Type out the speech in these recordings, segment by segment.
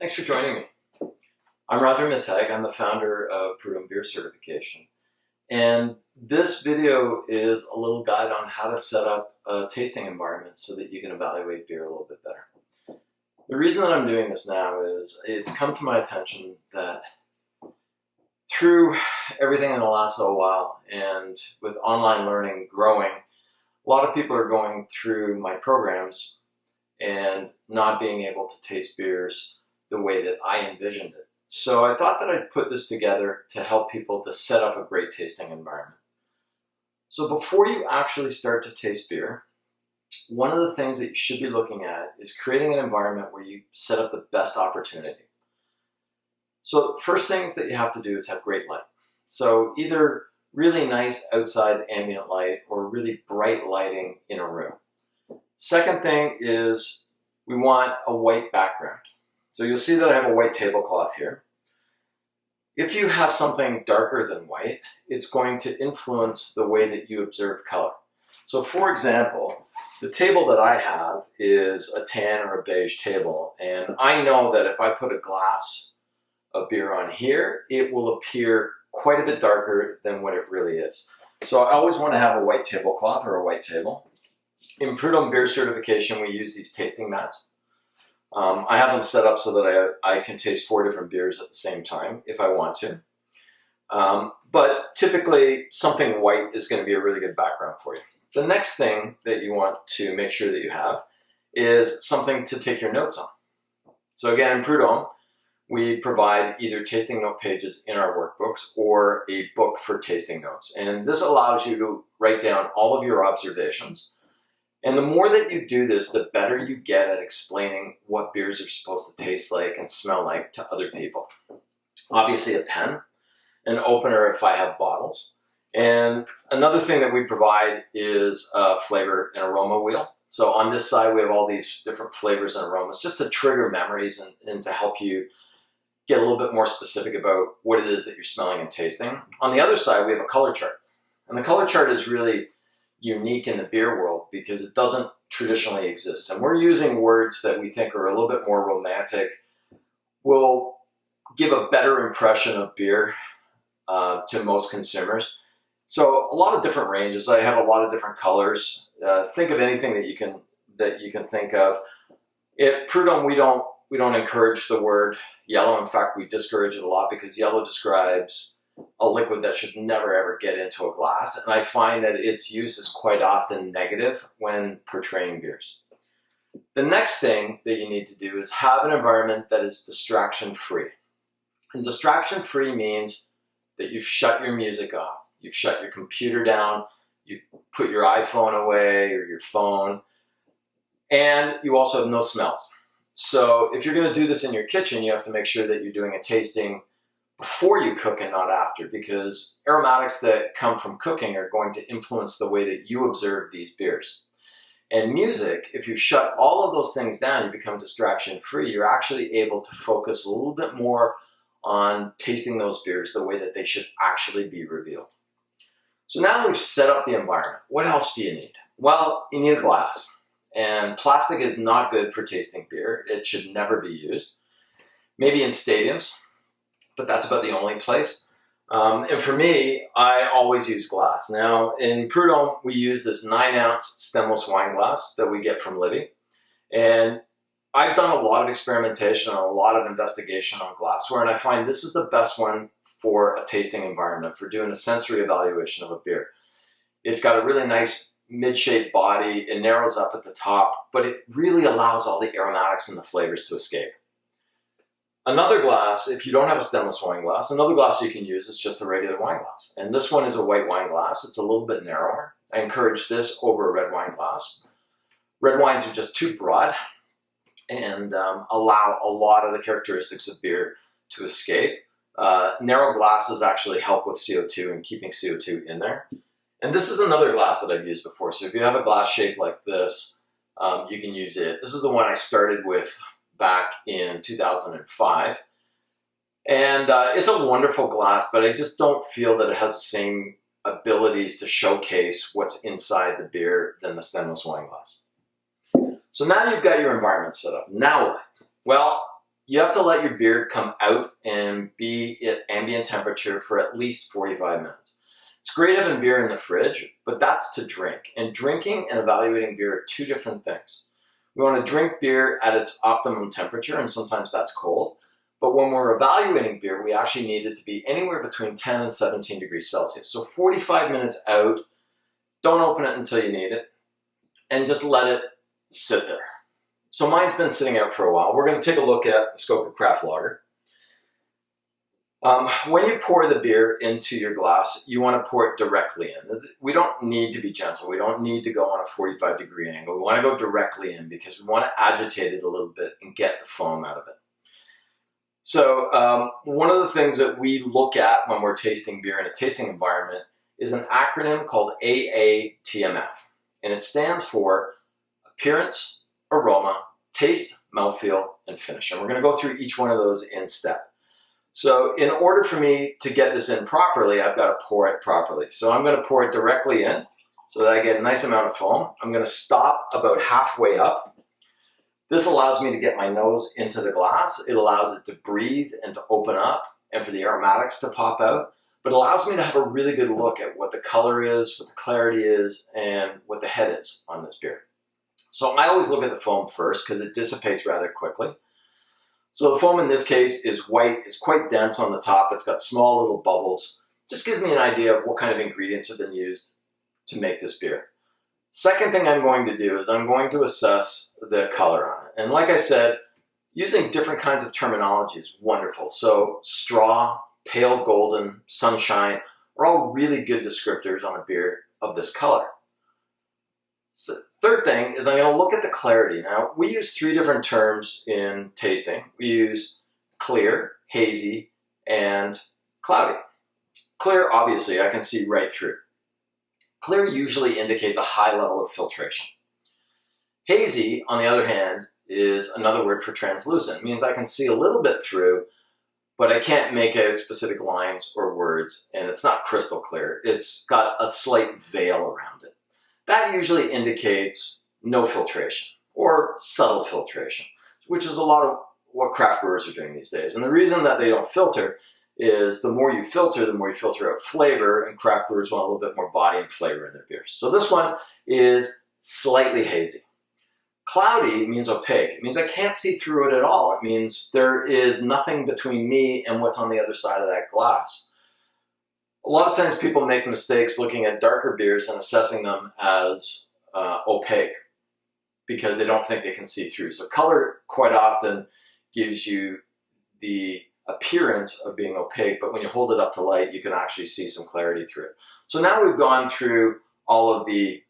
Thanks for joining me. I'm Roger Mittag. I'm the founder of Prud'homme Beer Certification. And this video is a little guide on how to set up a tasting environment so that you can evaluate beer a little bit better. The reason that I'm doing this now is it's come to my attention that through everything in the last little while and with online learning growing, a lot of people are going through my programs and not being able to taste beers the way that I envisioned it. So I thought that I'd put this together to help people to set up a great tasting environment. So before you actually start to taste beer, one of the things that you should be looking at is creating an environment where you set up the best opportunity. So the first things that you have to do is have great light. So either really nice outside ambient light or really bright lighting in a room. Second thing is we want a white background. So you'll see that I have a white tablecloth here. If you have something darker than white, it's going to influence the way that you observe color. So for example, the table that I have is a tan or a beige table, and I know that if I put a glass of beer on here, it will appear quite a bit darker than what it really is. So I always want to have a white tablecloth or a white table. In Prud'homme Beer Certification, we use these tasting mats. I have them set up so that I can taste 4 different beers at the same time if I want to. But typically, something white is going to be a really good background for you. The next thing that you want to make sure that you have is something to take your notes on. So again, in Prud'homme, we provide either tasting note pages in our workbooks or a book for tasting notes. And this allows you to write down all of your observations. And the more that you do this, the better you get at explaining what beers are supposed to taste like and smell like to other people. Obviously a pen, an opener if I have bottles. And another thing that we provide is a flavor and aroma wheel. So on this side, we have all these different flavors and aromas just to trigger memories and to help you get a little bit more specific about what it is that you're smelling and tasting. On the other side, we have a color chart. And the color chart is really unique in the beer world because it doesn't traditionally exist. And we're using words that we think are a little bit more romantic, will give a better impression of beer to most consumers. So a lot of different ranges. I have a lot of different colors. Think of anything that you can think of. At Prud'homme, we don't encourage the word yellow. In fact, we discourage it a lot because yellow describes a liquid that should never ever get into a glass. And I find that its use is quite often negative when portraying beers. The next thing that you need to do is have an environment that is distraction-free. And distraction-free means that you've shut your music off, you've shut your computer down, you put your iPhone away or your phone, and you also have no smells. So if you're going to do this in your kitchen, you have to make sure that you're doing a tasting before you cook and not after, because aromatics that come from cooking are going to influence the way that you observe these beers. And music, if you shut all of those things down, you become distraction-free, you're actually able to focus a little bit more on tasting those beers the way that they should actually be revealed. So now we've set up the environment. What else do you need? Well, you need a glass. And plastic is not good for tasting beer. It should never be used. Maybe in stadiums, but that's about the only place. And for me, I always use glass. Now, in Prud'homme, we use this 9-ounce stemless wine glass that we get from Libby. And I've done a lot of experimentation and a lot of investigation on glassware, and I find this is the best one for a tasting environment, for doing a sensory evaluation of a beer. It's got a really nice mid-shaped body, it narrows up at the top, but it really allows all the aromatics and the flavors to escape. Another glass, if you don't have a stemless wine glass, another glass you can use is just a regular wine glass. And this one is a white wine glass. It's a little bit narrower. I encourage this over a red wine glass. Red wines are just too broad and allow a lot of the characteristics of beer to escape. Narrow glasses actually help with CO2 and keeping CO2 in there. And this is another glass that I've used before. So if you have a glass shape like this, you can use it. This is the one I started with back in 2005. And it's a wonderful glass, but I just don't feel that it has the same abilities to showcase what's inside the beer than the stemless wine glass. So now you've got your environment set up. Now what? Well, you have to let your beer come out and be at ambient temperature for at least 45 minutes. It's great having beer in the fridge, but that's to drink. And drinking and evaluating beer are two different things. We want to drink beer at its optimum temperature, and sometimes that's cold. But when we're evaluating beer, we actually need it to be anywhere between 10 and 17 degrees Celsius. So 45 minutes out, don't open it until you need it, and just let it sit there. So mine's been sitting out for a while. We're going to take a look at Muskoka Craft Lager. When you pour the beer into your glass, you want to pour it directly in. We don't need to be gentle. We don't need to go on a 45-degree angle. We want to go directly in because we want to agitate it a little bit and get the foam out of it. So one of the things that we look at when we're tasting beer in a tasting environment is an acronym called AATMF. And it stands for Appearance, Aroma, Taste, Mouthfeel, and Finish. And we're going to go through each one of those in step. So in order for me to get this in properly, I've got to pour it properly. So I'm going to pour it directly in so that I get a nice amount of foam. I'm going to stop about halfway up. This allows me to get my nose into the glass. It allows it to breathe and to open up and for the aromatics to pop out. But it allows me to have a really good look at what the color is, what the clarity is, and what the head is on this beer. So I always look at the foam first because it dissipates rather quickly. So the foam in this case is white, it's quite dense on the top, it's got small little bubbles. Just gives me an idea of what kind of ingredients have been used to make this beer. Second thing I'm going to do is I'm going to assess the color on it. And like I said, using different kinds of terminology is wonderful. So straw, pale golden, sunshine are all really good descriptors on a beer of this color. So third thing is I'm going to look at the clarity. Now, we use three different terms in tasting. We use clear, hazy, and cloudy. Clear, obviously, I can see right through. Clear usually indicates a high level of filtration. Hazy, on the other hand, is another word for translucent. It means I can see a little bit through, but I can't make out specific lines or words, and it's not crystal clear. It's got a slight veil around it. That usually indicates no filtration or subtle filtration, which is a lot of what craft brewers are doing these days. And the reason that they don't filter is the more you filter out flavor, and craft brewers want a little bit more body and flavor in their beers. So this one is slightly hazy. Cloudy means opaque. It means I can't see through it at all. It means there is nothing between me and what's on the other side of that glass. A lot of times people make mistakes looking at darker beers and assessing them as opaque because they don't think they can see through. So color quite often gives you the appearance of being opaque, but when you hold it up to light, you can actually see some clarity through it. So now we've gone through all of the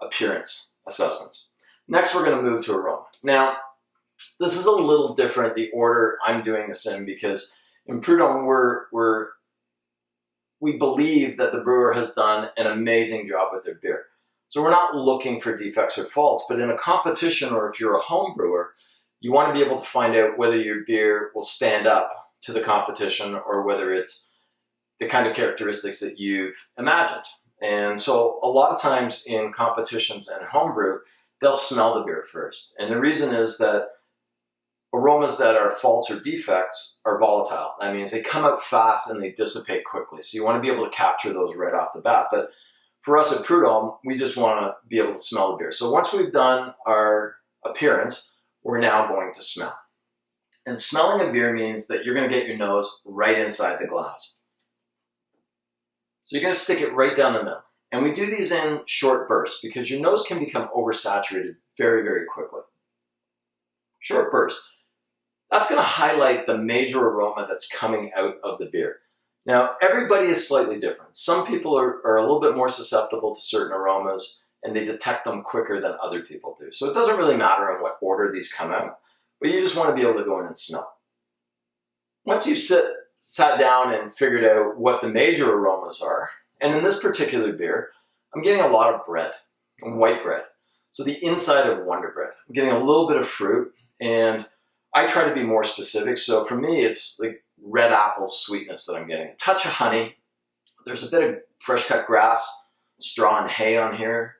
appearance assessments. Next, we're going to move to aroma. Now, this is a little different, the order I'm doing this in, because in Prud'homme, we believe that the brewer has done an amazing job with their beer. So we're not looking for defects or faults, but in a competition, or if you're a home brewer, you want to be able to find out whether your beer will stand up to the competition or whether it's the kind of characteristics that you've imagined. And so a lot of times in competitions and homebrew, they'll smell the beer first. And the reason is that aromas that are faults or defects are volatile. That means they come out fast and they dissipate quickly. So you want to be able to capture those right off the bat. But for us at Prud'homme, we just want to be able to smell the beer. So once we've done our appearance, we're now going to smell. And smelling a beer means that you're going to get your nose right inside the glass. So you're going to stick it right down the middle. And we do these in short bursts because your nose can become oversaturated very, very quickly. Short bursts. That's going to highlight the major aroma that's coming out of the beer. Now, everybody is slightly different. Some people are a little bit more susceptible to certain aromas and they detect them quicker than other people do. So it doesn't really matter in what order these come out, but you just want to be able to go in and smell. Once you've sat down and figured out what the major aromas are, and in this particular beer, I'm getting a lot of bread, white bread. So the inside of Wonder Bread. I'm getting a little bit of fruit, and I try to be more specific. So for me, it's like red apple sweetness that I'm getting. A touch of honey. There's a bit of fresh cut grass, straw and hay on here.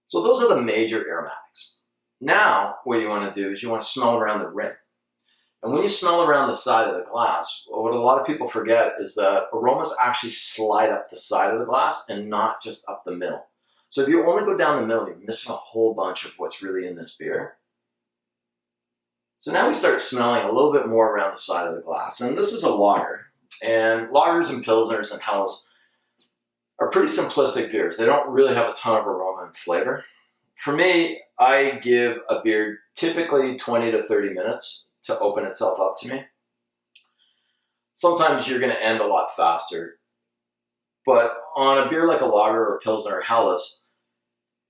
So those are the major aromatics. Now, what you want to do is you want to smell around the rim. And when you smell around the side of the glass, what a lot of people forget is that aromas actually slide up the side of the glass and not just up the middle. So if you only go down the middle, you're missing a whole bunch of what's really in this beer. So now we start smelling a little bit more around the side of the glass. And this is a lager. And lagers and pilsners and helles are pretty simplistic beers. They don't really have a ton of aroma and flavor. For me, I give a beer typically 20 to 30 minutes to open itself up to me. Sometimes you're going to end a lot faster. But on a beer like a lager or a pilsner or helles,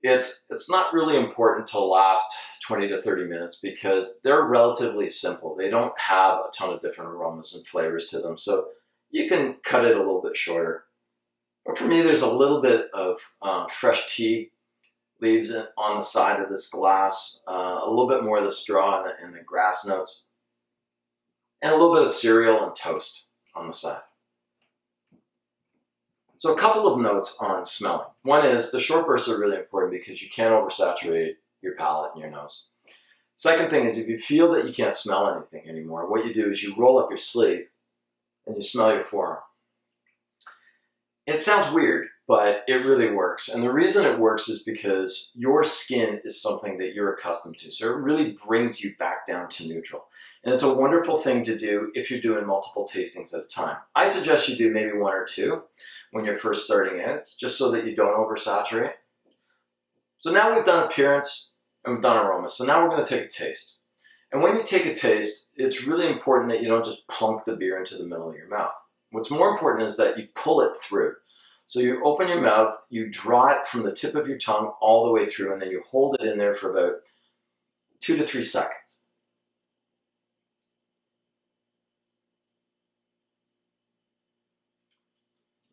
it's not really important to last 20 to 30 minutes because they're relatively simple. They don't have a ton of different aromas and flavors to them. So you can cut it a little bit shorter. But for me, there's a little bit of fresh tea leaves on the side of this glass, a little bit more of the straw and the grass notes, and a little bit of cereal and toast on the side. So a couple of notes on smelling. One is the short bursts are really important because you can't oversaturate your palate and your nose. Second thing is if you feel that you can't smell anything anymore, what you do is you roll up your sleeve and you smell your forearm. It sounds weird, but it really works. And the reason it works is because your skin is something that you're accustomed to. So it really brings you back down to neutral. And it's a wonderful thing to do if you're doing multiple tastings at a time. I suggest you do maybe one or two when you're first starting out, just so that you don't oversaturate. So now we've done appearance and we've done aroma. So now we're going to take a taste. And when you take a taste, it's really important that you don't just plunk the beer into the middle of your mouth. What's more important is that you pull it through. So you open your mouth, you draw it from the tip of your tongue all the way through, and then you hold it in there for about 2 to 3 seconds.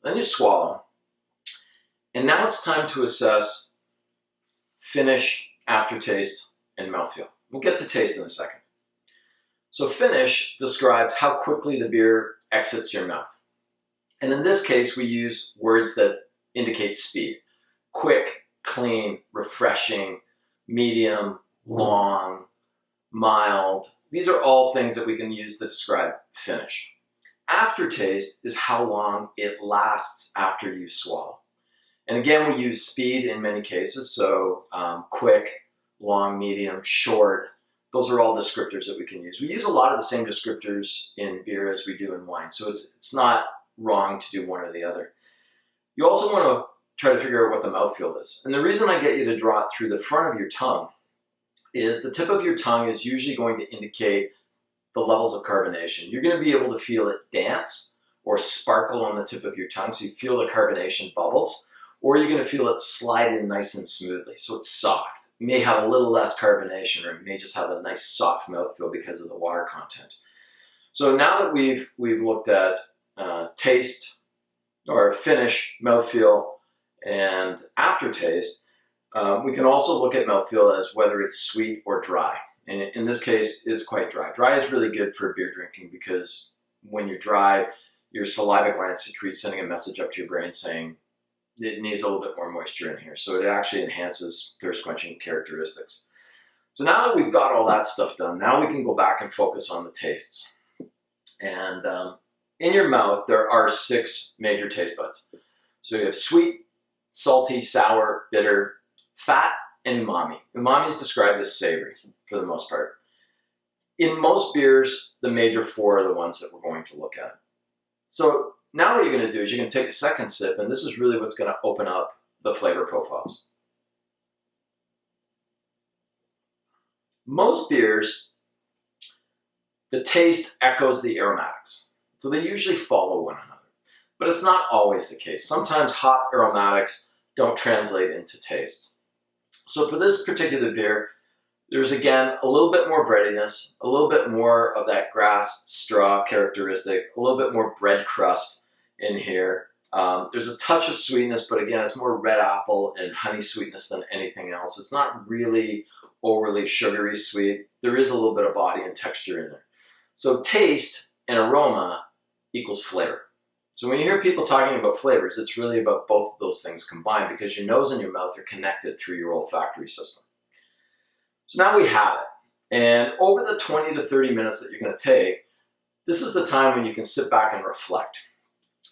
Then you swallow. And now it's time to assess finish, aftertaste, and mouthfeel. We'll get to taste in a second. So finish describes how quickly the beer exits your mouth. And in this case, we use words that indicate speed. Quick, clean, refreshing, medium, long, mild. These are all things that we can use to describe finish. Aftertaste is how long it lasts after you swallow. And again, we use speed in many cases. So quick, long, medium, short. Those are all descriptors that we can use. We use a lot of the same descriptors in beer as we do in wine. So it's not wrong to do one or the other. You also want to try to figure out what the mouthfeel is. And the reason I get you to draw it through the front of your tongue is the tip of your tongue is usually going to indicate the levels of carbonation. You're going to be able to feel it dance or sparkle on the tip of your tongue, so you feel the carbonation bubbles, or you're going to feel it slide in nice and smoothly, so it's soft. It may have a little less carbonation, or it may just have a nice soft mouthfeel because of the water content. So now that we've looked at taste, or finish, mouthfeel, and aftertaste, we can also look at mouthfeel as whether it's sweet or dry. And in this case, it's quite dry. Dry is really good for beer drinking because when you're dry, your saliva gland secretes sending a message up to your brain saying it needs a little bit more moisture in here. So it actually enhances thirst quenching characteristics. So now that we've got all that stuff done, now we can go back and focus on the tastes. And in your mouth, there are 6 major taste buds. So you have sweet, salty, sour, bitter, fat, and umami. Umami is described as savory for the most part. In most beers, the major 4 are the ones that we're going to look at. So now what you're going to do is you're going to take a second sip, and this is really what's going to open up the flavor profiles. Most beers, the taste echoes the aromatics. So they usually follow one another. But it's not always the case. Sometimes hop aromatics don't translate into tastes. So for this particular beer, there's again a little bit more breadiness, a little bit more of that grass straw characteristic, a little bit more bread crust in here. There's a touch of sweetness, but again, it's more red apple and honey sweetness than anything else. It's not really overly sugary sweet. There is a little bit of body and texture in there. So taste and aroma equals flavor. So when you hear people talking about flavors, it's really about both of those things combined because your nose and your mouth are connected through your olfactory system. So now we have it. And over the 20 to 30 minutes that you're going to take, this is the time when you can sit back and reflect.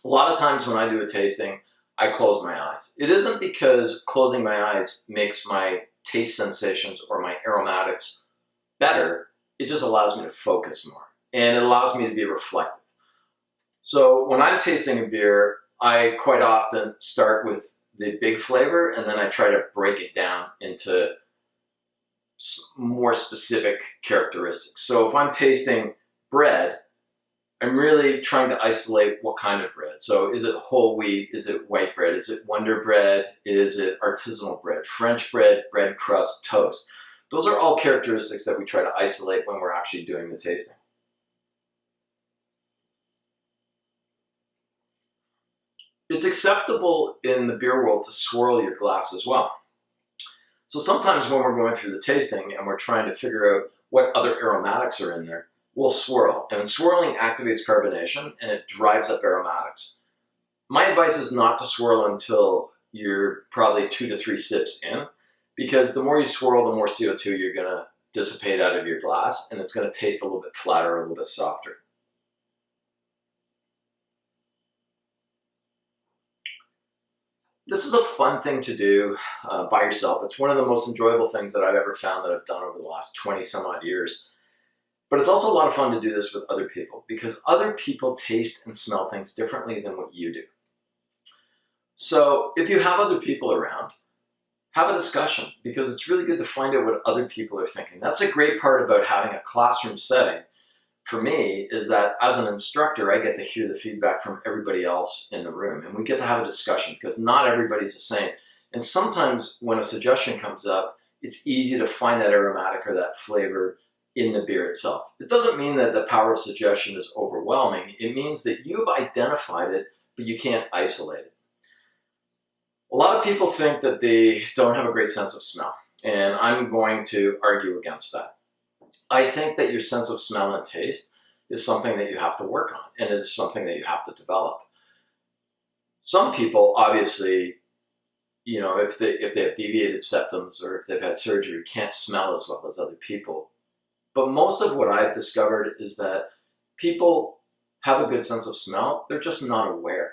A lot of times when I do a tasting, I close my eyes. It isn't because closing my eyes makes my taste sensations or my aromatics better. It just allows me to focus more. And it allows me to be reflective. So when I'm tasting a beer, I quite often start with the big flavor, and then I try to break it down into more specific characteristics. So if I'm tasting bread, I'm really trying to isolate what kind of bread. So is it whole wheat? Is it white bread? Is it Wonder bread? Is it artisanal bread? French bread, bread crust, toast. Those are all characteristics that we try to isolate when we're actually doing the tasting. It's acceptable in the beer world to swirl your glass as well. So sometimes when we're going through the tasting and we're trying to figure out what other aromatics are in there, we'll swirl. And swirling activates carbonation and it drives up aromatics. My advice is not to swirl until you're probably 2 to 3 sips in, because the more you swirl, the more CO2 you're going to dissipate out of your glass, and it's going to taste a little bit flatter, a little bit softer. This is a fun thing to do by yourself. It's one of the most enjoyable things that I've ever found that I've done over the last 20 some odd years. But it's also a lot of fun to do this with other people, because other people taste and smell things differently than what you do. So if you have other people around, have a discussion, because it's really good to find out what other people are thinking. That's a great part about having a classroom setting. For me, is that as an instructor, I get to hear the feedback from everybody else in the room, and we get to have a discussion, because not everybody's the same. And sometimes when a suggestion comes up, it's easy to find that aromatic or that flavor in the beer itself. It doesn't mean that the power of suggestion is overwhelming. It means that you've identified it, but you can't isolate it. A lot of people think that they don't have a great sense of smell, and I'm going to argue against that. I think that your sense of smell and taste is something that you have to work on, and it is something that you have to develop. Some people, obviously, you know, if they have deviated septums or if they've had surgery, can't smell as well as other people. But most of what I've discovered is that people have a good sense of smell, they're just not aware.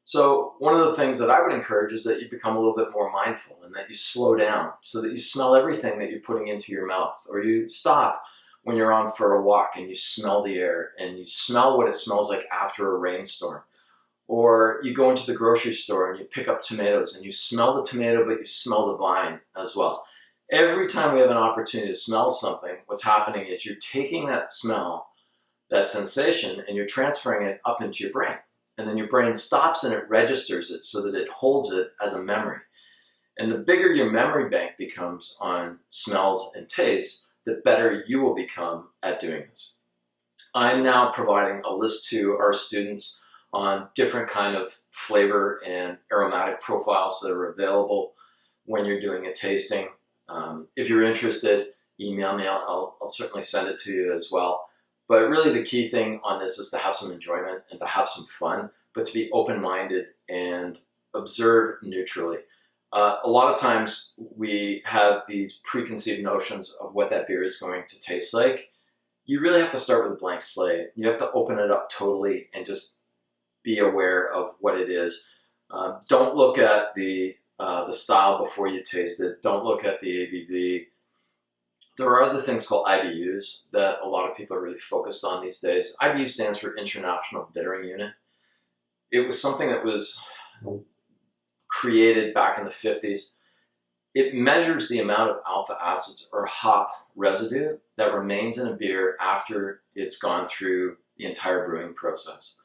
So one of the things that I would encourage is that you become a little bit more mindful and that you slow down so that you smell everything that you're putting into your mouth, or you stop when you're on for a walk and you smell the air and you smell what it smells like after a rainstorm. Or you go into the grocery store and you pick up tomatoes and you smell the tomato, but you smell the vine as well. Every time we have an opportunity to smell something, what's happening is you're taking that smell, that sensation, and you're transferring it up into your brain. And then your brain stops and it registers it so that it holds it as a memory. And the bigger your memory bank becomes on smells and tastes, the better you will become at doing this. I'm now providing a list to our students on different kind of flavor and aromatic profiles that are available when you're doing a tasting. If you're interested, email me. I'll certainly send it to you as well. But really the key thing on this is to have some enjoyment and to have some fun, but to be open-minded and observe neutrally. A lot of times we have these preconceived notions of what that beer is going to taste like. You really have to start with a blank slate. You have to open it up totally and just be aware of what it is. Don't look at the style before you taste it. Don't look at the ABV. There are other things called IBUs that a lot of people are really focused on these days. IBU stands for International Bittering Unit. It was something that was created back in the 50s. It measures the amount of alpha acids or hop residue that remains in a beer after it's gone through the entire brewing process.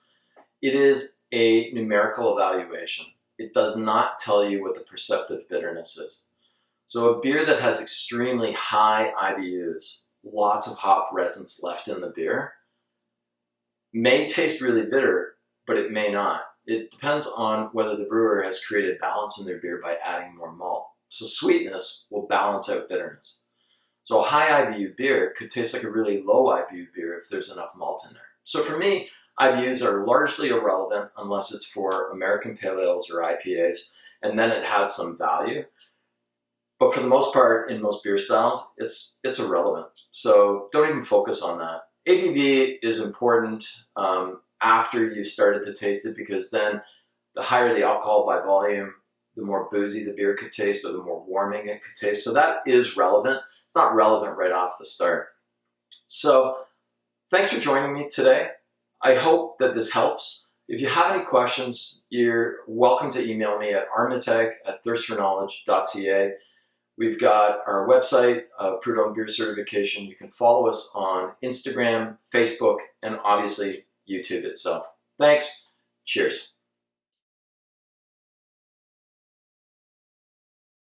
It is a numerical evaluation. It does not tell you what the perceptive bitterness is. So a beer that has extremely high IBUs, lots of hop resins left in the beer, may taste really bitter, but it may not. It depends on whether the brewer has created balance in their beer by adding more malt. So sweetness will balance out bitterness. So a high IBU beer could taste like a really low IBU beer if there's enough malt in there. So for me, IBUs are largely irrelevant unless it's for American Pale Ales or IPAs, and then it has some value. But for the most part, in most beer styles, it's irrelevant. So don't even focus on that. ABV is important after you started to taste it, because then the higher the alcohol by volume, the more boozy the beer could taste, or the more warming it could taste. So that is relevant. It's not relevant right off the start. So thanks for joining me today. I hope that this helps. If you have any questions, you're welcome to email me at armatech@thirstforknowledge.ca. We've got our website, Prud'homme Beer Certification. You can follow us on Instagram, Facebook, and obviously YouTube itself. Thanks. Cheers.